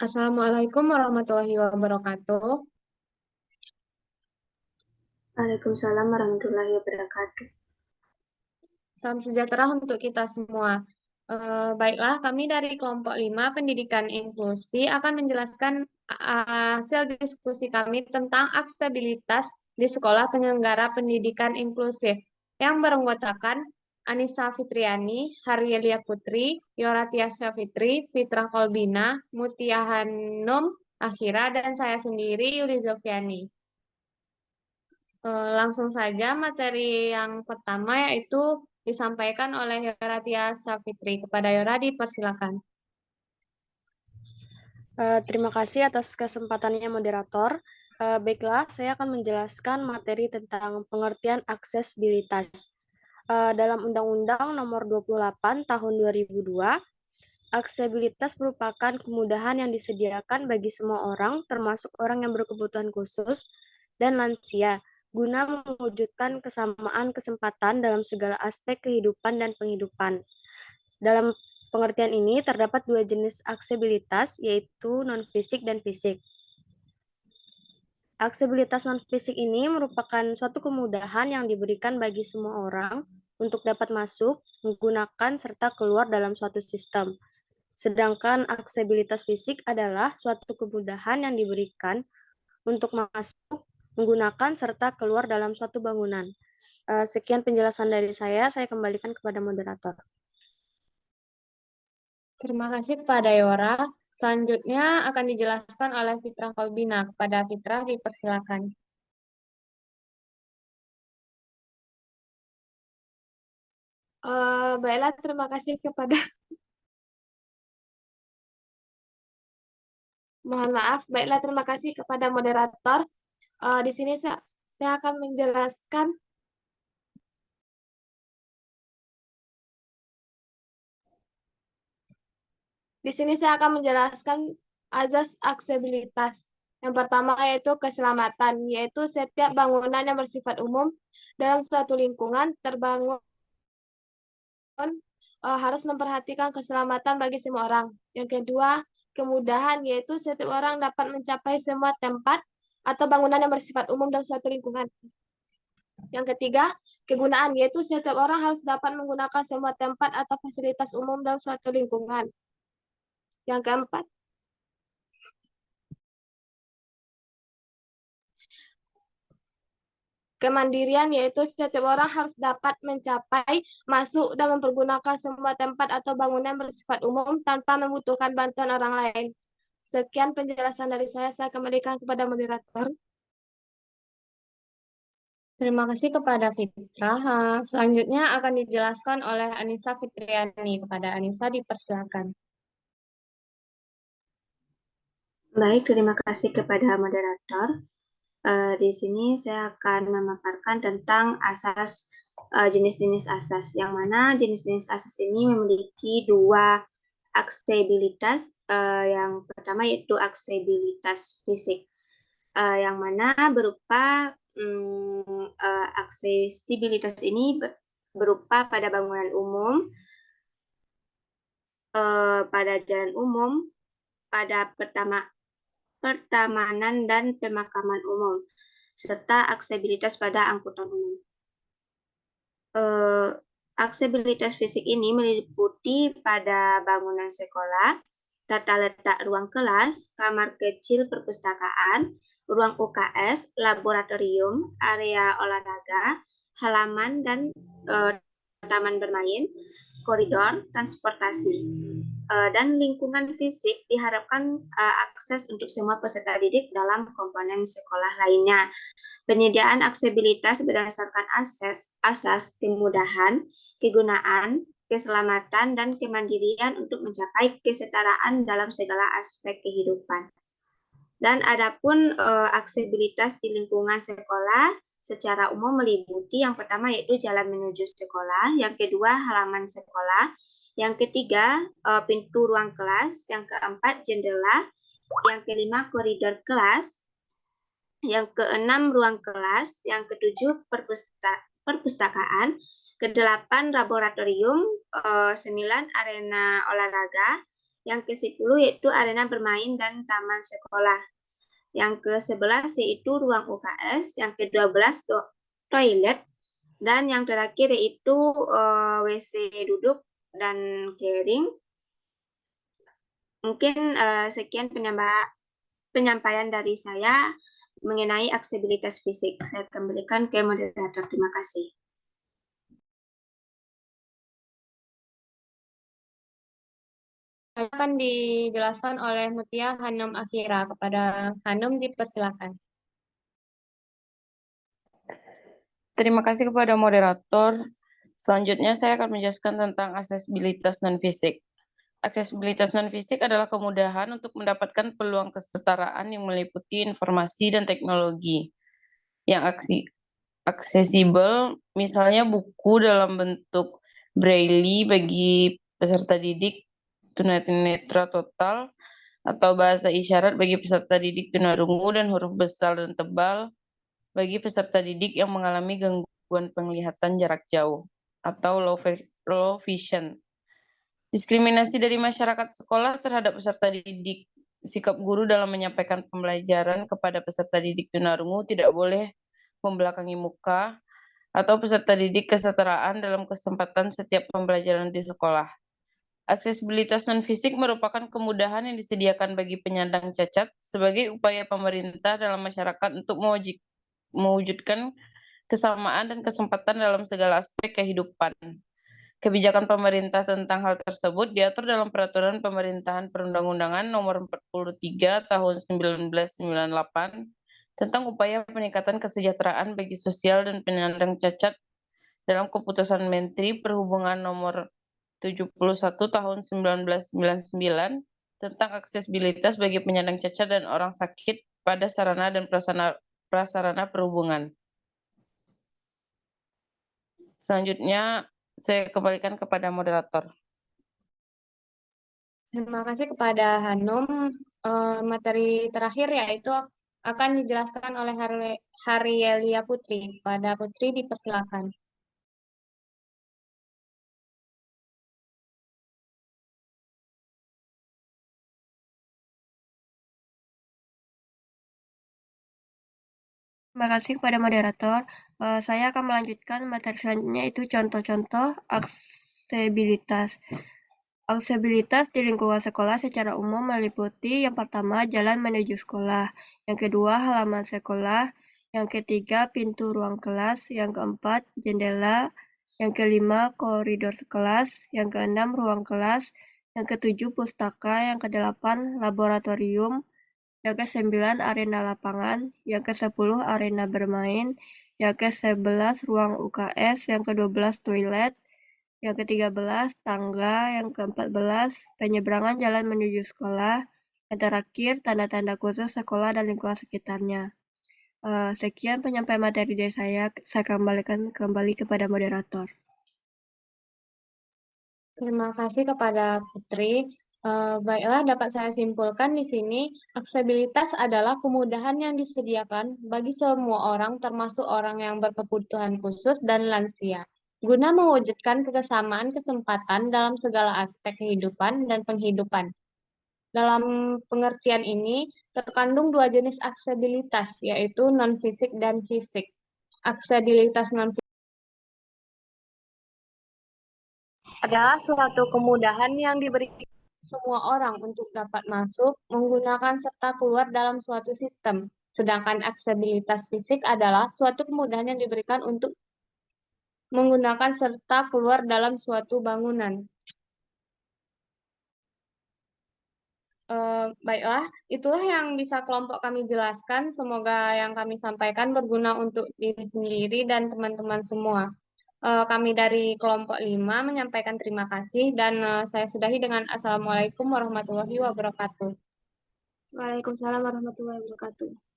Assalamualaikum warahmatullahi wabarakatuh. Waalaikumsalam warahmatullahi wabarakatuh. Salam sejahtera untuk kita semua. Baiklah, kami dari kelompok 5 Pendidikan Inklusi akan menjelaskan hasil diskusi kami tentang aksesibilitas di sekolah penyelenggara pendidikan inklusif yang beranggotakan Anissa Fitriani, Haryelia Putri, Yoratia Syafitri, Fitra Kolbina, Mutia Hanum, Akhira, dan saya sendiri, Yuli Zofiani. Langsung saja materi yang pertama yaitu disampaikan oleh Yoratia Safitri. Kepada Yora dipersilakan. Terima kasih atas kesempatannya moderator. Baiklah, saya akan menjelaskan materi tentang pengertian aksesibilitas. Dalam Undang-Undang Nomor 28 Tahun 2002, aksesibilitas merupakan kemudahan yang disediakan bagi semua orang, termasuk orang yang berkebutuhan khusus dan lansia, guna mewujudkan kesamaan kesempatan dalam segala aspek kehidupan dan penghidupan. Dalam pengertian ini terdapat dua jenis aksesibilitas, yaitu non-fisik dan fisik. Aksesibilitas non-fisik ini merupakan suatu kemudahan yang diberikan bagi semua orang untuk dapat masuk, menggunakan, serta keluar dalam suatu sistem. Sedangkan aksesibilitas fisik adalah suatu kemudahan yang diberikan untuk masuk, menggunakan, serta keluar dalam suatu bangunan. Sekian penjelasan dari saya kembalikan kepada moderator. Terima kasih kepada Yora. Selanjutnya akan dijelaskan oleh Fitra Kolbina. Kepada Fitra dipersilakan. Baiklah, terima kasih kepada mohon maaf. Baiklah, terima kasih kepada moderator. Di sini saya akan menjelaskan azas aksesibilitas. Yang pertama yaitu keselamatan, yaitu setiap bangunan yang bersifat umum dalam suatu lingkungan terbangun harus memperhatikan keselamatan bagi semua orang. Yang kedua, kemudahan, yaitu setiap orang dapat mencapai semua tempat atau bangunan yang bersifat umum dalam suatu lingkungan. Yang ketiga, kegunaan, yaitu setiap orang harus dapat menggunakan semua tempat atau fasilitas umum dalam suatu lingkungan. Yang keempat, kemandirian, yaitu setiap orang harus dapat mencapai, masuk, dan mempergunakan semua tempat atau bangunan bersifat umum tanpa membutuhkan bantuan orang lain. Sekian penjelasan dari saya kembalikan kepada moderator. Terima kasih kepada Fitra. Selanjutnya akan dijelaskan oleh Anissa Fitriani. Kepada Anissa dipersilakan. Baik, terima kasih kepada moderator. Di sini saya akan memaparkan tentang jenis-jenis asas, yang mana jenis-jenis asas ini memiliki dua aksesibilitas. Yang pertama yaitu aksesibilitas fisik, yang mana berupa aksesibilitas ini berupa pada bangunan umum, pada jalan umum, pada pertamanan dan pemakaman umum, serta aksesibilitas pada angkutan umum. Aksesibilitas fisik ini meliputi pada bangunan sekolah, tata letak ruang kelas, kamar kecil perpustakaan, ruang UKS, laboratorium, area olahraga, halaman dan taman bermain, koridor, transportasi. Dan lingkungan fisik diharapkan akses untuk semua peserta didik dalam komponen sekolah lainnya. Penyediaan aksesibilitas berdasarkan asas kemudahan, kegunaan, keselamatan, dan kemandirian untuk mencapai kesetaraan dalam segala aspek kehidupan. Dan adapun aksesibilitas di lingkungan sekolah secara umum meliputi yang pertama yaitu jalan menuju sekolah, yang kedua halaman sekolah, yang ketiga pintu ruang kelas, yang keempat jendela, yang kelima koridor kelas, yang keenam ruang kelas, yang ketujuh perpustakaan, kedelapan laboratorium, 9 arena olahraga, Yang ke-10 yaitu arena bermain dan taman sekolah. Yang ke-11 yaitu ruang UKS, yang ke-12 toilet, dan yang terakhir yaitu WC duduk dan gathering. Mungkin sekian penyampaian dari saya mengenai aksesibilitas fisik. Saya kembalikan ke moderator. Terima kasih. Akan dijelaskan oleh Mutia Hanum Akhira. Kepada Hanum dipersilakan. Terima kasih kepada moderator. Selanjutnya saya akan menjelaskan tentang aksesibilitas non-fisik. Aksesibilitas non-fisik adalah kemudahan untuk mendapatkan peluang kesetaraan yang meliputi informasi dan teknologi yang aksesibel, misalnya buku dalam bentuk braille bagi peserta didik tunanetra total, atau bahasa isyarat bagi peserta didik tunarungu, dan huruf besar dan tebal bagi peserta didik yang mengalami gangguan penglihatan jarak jauh atau low vision. Diskriminasi dari masyarakat sekolah terhadap peserta didik. Sikap guru dalam menyampaikan pembelajaran kepada peserta didik tunarungu tidak boleh membelakangi muka atau peserta didik kesetaraan dalam kesempatan setiap pembelajaran di sekolah. Aksesibilitas non-fisik merupakan kemudahan yang disediakan bagi penyandang cacat sebagai upaya pemerintah dalam masyarakat untuk mewujudkan kesamaan dan kesempatan dalam segala aspek kehidupan. Kebijakan pemerintah tentang hal tersebut diatur dalam Peraturan Pemerintahan Perundang-undangan Nomor 43 Tahun 1998 tentang upaya peningkatan kesejahteraan bagi sosial dan penyandang cacat dalam Keputusan Menteri Perhubungan Nomor 71 Tahun 1999 tentang aksesibilitas bagi penyandang cacat dan orang sakit pada sarana dan prasarana perhubungan. Selanjutnya, saya kembalikan kepada moderator. Terima kasih kepada Hanum. Materi terakhir yaitu akan dijelaskan oleh Harielia Putri. Pada Putri dipersilakan. Terima kasih kepada moderator. Saya akan melanjutkan materi selanjutnya, itu contoh-contoh aksesibilitas. Aksesibilitas di lingkungan sekolah secara umum meliputi yang pertama, jalan menuju sekolah, yang kedua, halaman sekolah, yang ketiga, pintu ruang kelas, yang keempat, jendela, yang kelima, koridor kelas, yang keenam, ruang kelas, yang ketujuh, pustaka, yang kedelapan, laboratorium, yang ke-9 arena lapangan, yang ke-10 arena bermain, yang ke-11 ruang UKS, yang ke-12 toilet, yang ke-13 tangga, yang ke-14 penyeberangan jalan menuju sekolah, yang terakhir tanda-tanda khusus sekolah dan lingkungan sekitarnya. Sekian penyampaian materi dari saya kembalikan kembali kepada moderator. Terima kasih kepada Putri. Baiklah, dapat saya simpulkan di sini, aksesibilitas adalah kemudahan yang disediakan bagi semua orang, termasuk orang yang berkebutuhan khusus dan lansia, guna mewujudkan kesamaan kesempatan dalam segala aspek kehidupan dan penghidupan. Dalam pengertian ini, terkandung dua jenis aksesibilitas, yaitu non-fisik dan fisik. Aksesibilitas non-fisik adalah suatu kemudahan yang diberikan semua orang untuk dapat masuk, menggunakan, serta keluar dalam suatu sistem. Sedangkan aksesibilitas fisik adalah suatu kemudahan yang diberikan untuk menggunakan serta keluar dalam suatu bangunan. Baiklah, itulah yang bisa kelompok kami jelaskan. Semoga yang kami sampaikan berguna untuk diri sendiri dan teman-teman semua. Kami dari kelompok 5 menyampaikan terima kasih dan saya sudahi dengan Assalamualaikum warahmatullahi wabarakatuh. Waalaikumsalam warahmatullahi wabarakatuh.